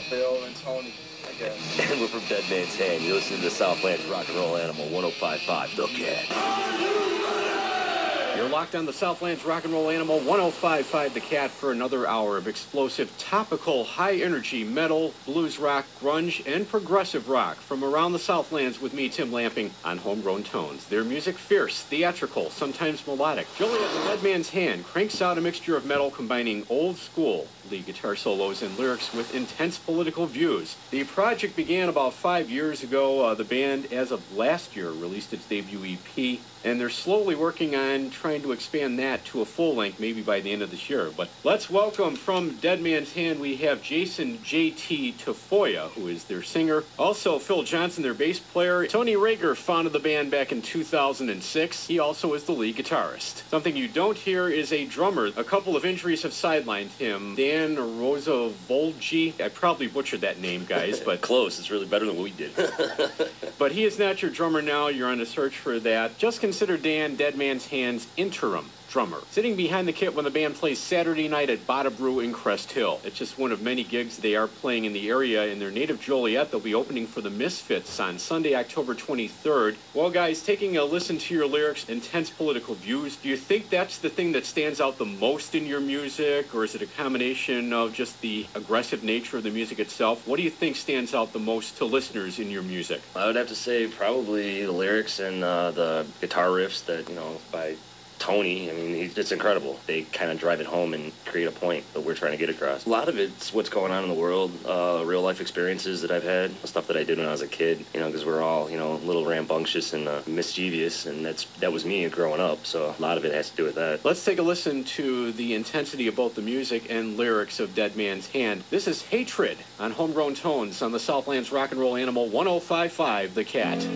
Phil and Tony, I guess. And we're from Dead Man's Hand. You listen to the Southland's Rock and Roll Animal 105.5, The Cat. You're locked on the Southland's Rock and Roll Animal 105.5 The Cat for another hour of explosive, topical, high-energy metal, blues rock, grunge, and progressive rock from around the Southlands with me, Tim Lamping, on Homegrown Tones. Their music fierce, theatrical, sometimes melodic. Joliet, the Dead Man's Hand, cranks out a mixture of metal combining old school lead guitar solos and lyrics with intense political views. The project began about 5 years ago. The band, as of last year, released its debut EP, and they're slowly working on trying to expand that to a full length, maybe by the end of this year. But let's welcome from Dead Man's Hand, we have Jason J.T. Tafoya, who is their singer. Also, Phil Johnson, their bass player. Tony Rager founded the band back in 2006. He also is the lead guitarist. Something you don't hear is a drummer. A couple of injuries have sidelined him. Dan Rosovolji, I probably butchered that name, guys, but Close. It's really better than what we did. but he is not your drummer now. You're on a search for that. Just consider Dan Dead Man's Hand's interim drummer, sitting behind the kit when the band plays Saturday night at Bada Brew in Crest Hill. It's just one of many gigs they are playing in the area. In their native Joliet, they'll be opening for the Misfits on Sunday, October 23rd. Well, guys, taking a listen to your lyrics, intense political views, do you think that's the thing that stands out the most in your music, or is it a combination of just the aggressive nature of the music itself? What do you think stands out the most to listeners in your music? I would have to say probably the lyrics and the guitar riffs that, by Tony. I mean, it's incredible. They kind of drive it home and create a point that we're trying to get across. A lot of it's what's going on in the world, real life experiences that I've had, stuff that I did when I was a kid, because we're all, a little rambunctious and mischievous, and that was me growing up, so a lot of it has to do with that. Let's take a listen to the intensity of both the music and lyrics of Dead Man's Hand. This is Hatred on Homegrown Tones on the Southland's Rock and Roll Animal 105.5 The Cat.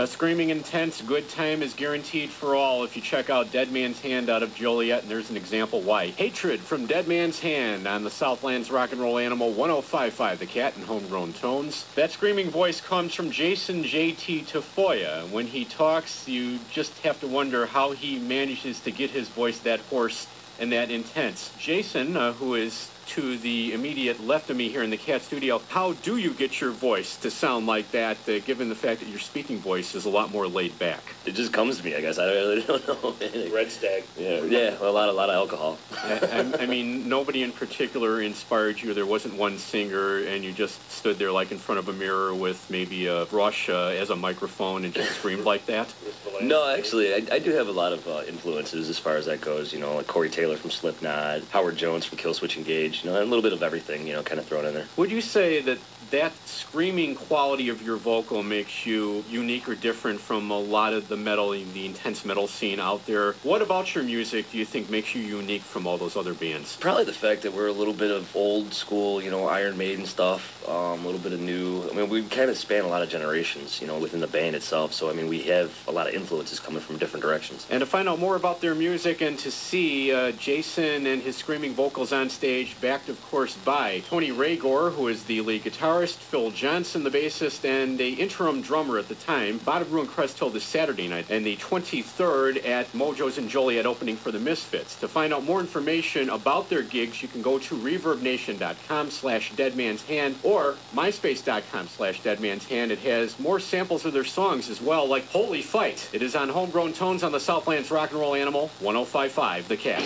Screaming intense, good time is guaranteed for all if you check out Dead Man's Hand out of Joliet, and there's an example why. Hatred from Dead Man's Hand on the Southland's Rock and Roll Animal 105.5 The Cat and Homegrown Tones. That screaming voice comes from Jason J.T. Tafoya. When he talks, you just have to wonder how he manages to get his voice that hoarse and that intense. Jason, who is to the immediate left of me here in the Cat Studio, how do you get your voice to sound like that, given the fact that your speaking voice is a lot more laid back? It just comes to me, I guess. I really don't know. Red Stag. Yeah, well, a lot of alcohol. I mean, nobody in particular inspired you. There wasn't one singer, and you just stood there like in front of a mirror with maybe a brush as a microphone and just screamed like that? No, actually, I do have a lot of influences as far as that goes. You know, like Corey Taylor from Slipknot, Howard Jones from Killswitch Engage. You know, and a little bit of everything, you know, kind of thrown in there. Would you say that that screaming quality of your vocal makes you unique or different from a lot of the metal, the intense metal scene out there? What about your music do you think makes you unique from all those other bands? Probably the fact that we're a little bit of old school, you know, Iron Maiden stuff, a little bit of new. I mean, we kind of span a lot of generations, you know, within the band itself. So, I mean, we have a lot of influences coming from different directions. And to find out more about their music and to see Jason and his screaming vocals on stage, backed, of course, by Tony Raygor, who is the lead guitarist, Phil Johnson, the bassist, and a interim drummer at the time, Bonneville and Crest Hill this Saturday night, and the 23rd at Mojo's in Joliet opening for the Misfits. To find out more information about their gigs, you can go to ReverbNation.com/DeadMan'sHand or MySpace.com/DeadMan'sHand. It has more samples of their songs as well, like Holy Fight. It is on Homegrown Tones on the Southland's Rock and Roll Animal 105.5 The Cat.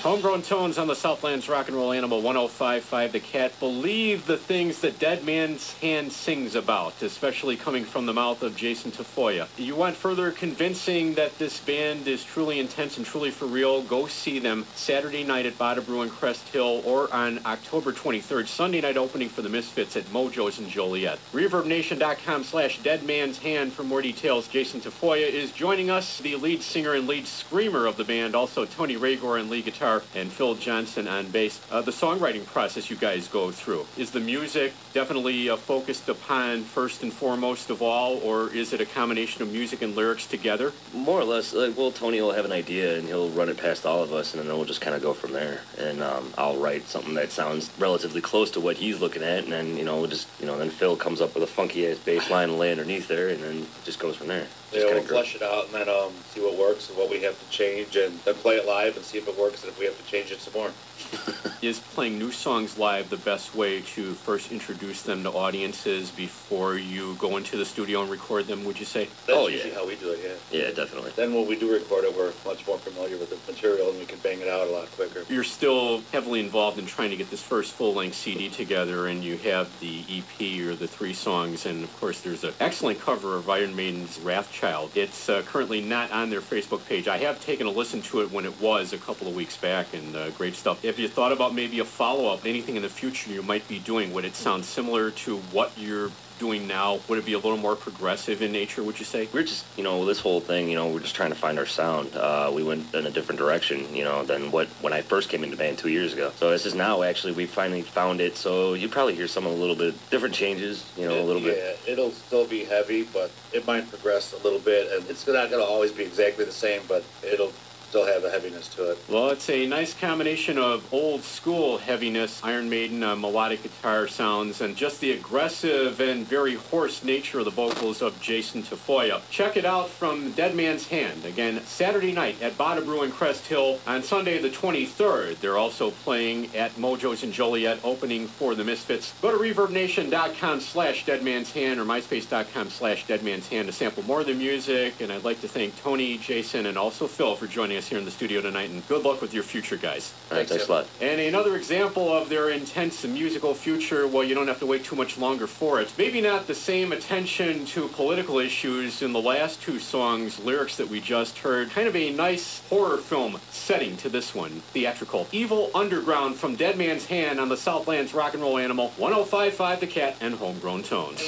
Homegrown Tones on the Southland's Rock and Roll Animal 105.5 The Cat. Believe the things that Dead Man's Hand sings about, especially coming from the mouth of Jason Tafoya. You want further convincing that this band is truly intense and truly for real? Go see them Saturday night at Bonneville and Crest Hill, or on October 23rd, Sunday night opening for the Misfits at Mojo's in Joliet. ReverbNation.com/DeadMan'sHand for more details. Jason Tafoya is joining us, the lead singer and lead screamer of the band, also Tony Raygor on lead guitar, and Phil Johnson on bass. The songwriting process you guys go through, is the music definitely focused upon first and foremost of all, or is it a combination of music and lyrics together? More or less. Like, well, Tony will have an idea and he'll run it past all of us, and then we'll just kind of go from there. And I'll write something that sounds relatively close to what he's looking at, and then we'll just then Phil comes up with a funky ass bass line and lay underneath there, and then it just goes from there. Just we'll kinda flesh it out and then see what works and what we have to change, and then play it live and see if it works and if we have to change it some more. Is playing new songs live the best way to first introduce them to audiences before you go into the studio and record them, would you say? That's Oh, yeah. usually how we do it, yeah. Yeah, definitely. Then when we do record it, we're much more familiar with the material and we can bang it out a lot quicker. You're still heavily involved in trying to get this first full-length CD together, and you have the EP or the 3 songs, and of course there's an excellent cover of Iron Maiden's Wrathchild. It's currently not on their Facebook page. I have taken a listen to it when it was a couple of weeks back, and great stuff. Have you thought about maybe a follow-up, anything in the future you might be doing? Would it sound similar to what you're doing now? Would it be a little more progressive in nature, would you say? We're just, this whole thing, we're just trying to find our sound. We went in a different direction, than when I first came into band 2 years ago. So this is now, actually, we finally found it. So you probably hear some a little bit different changes, a little bit. Yeah, it'll still be heavy, but it might progress a little bit, and it's not going to always be exactly the same, but it'll still have a heaviness to it. Well, it's a nice combination of old school heaviness, Iron Maiden melodic guitar sounds, and just the aggressive and very hoarse nature of the vocals of Jason Tafoya. Check it out from Dead Man's Hand. Again, Saturday night at Bada Brew in Crest Hill. On Sunday the 23rd, they're also playing at Mojo's in Joliet, opening for the Misfits. Go to ReverbNation.com/DeadMan'sHand or MySpace.com/DeadMan'sHand to sample more of the music. And I'd like to thank Tony, Jason, and also Phil for joining us here in the studio tonight, and good luck with your future, guys. All right, thanks a lot. And another example of their intense musical future, well, you don't have to wait too much longer for it. Maybe not the same attention to political issues in the last 2 songs, lyrics that we just heard. Kind of a nice horror film setting to this one, theatrical. Evil Underground from Dead Man's Hand on the Southlands Rock and Roll Animal, 105.5 The Cat, and Homegrown Tones.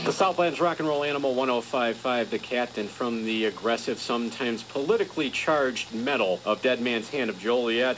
The Southlands Rock and Roll Animal 105.5 The Cat, and from the aggressive, sometimes politically charged metal of Dead Man's Hand of Joliet.